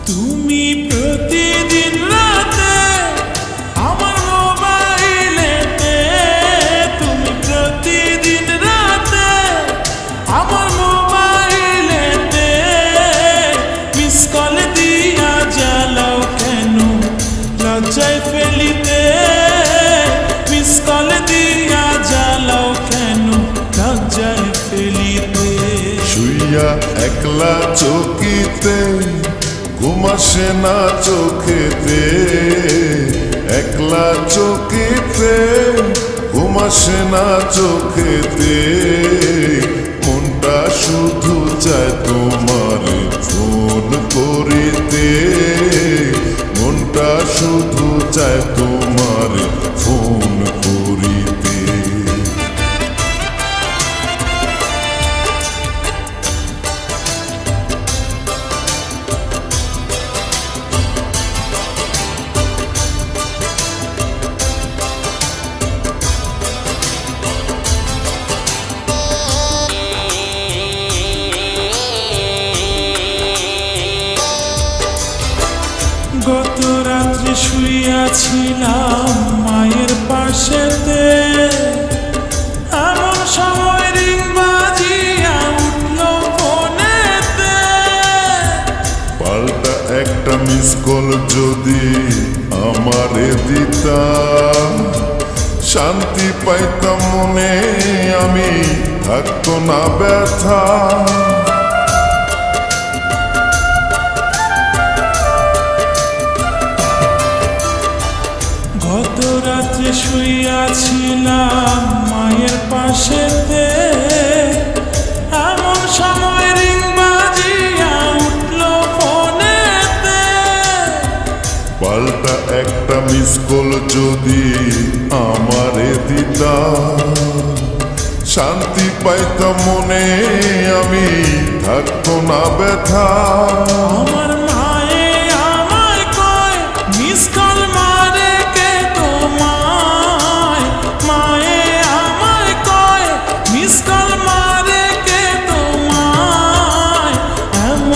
তুমি প্রতিদিন রাতে আমার মোবাইলেতে, তুমি প্রতিদিন রাতে আমার মোবাইলেতে মিস কল দিয়া জ্বালাও কেন লজ্জায় ফেলিতে, মিস কল দিয়া জ্বালাও কেন লজ্জায় ফেলিতে। শুইয়া একলা চকিতে ঘুম আসে না চোখেতে, একলা চকিতে ঘুম আসে না চোখেতে, মনটা শুধু চায় তোমার ফোন করিতে, মনটা শুধু চায় তোমার ফোন করিতে। গত রাত্রে শুইয়াছিলাম মায়ের পাশেতে, এমন সময় রিং বাজিয়া উঠল ফোনেতে। পাল্টা একটা মিস কল যদি আমারে দিতা, শান্তি পাইতাম মনে, আমি থাকতো না ব্যথা। গত রাত্রে শুইয়াছিলাম মায়ের পাশেতে, এমন সময় রিং বাজিয়া উঠল ফোনেতে। পাল্টা একটা মিস কল যদি আমারে দিতা, শান্তি পাইতাম মনে, আমি থাকতো না ব্যথা। আমার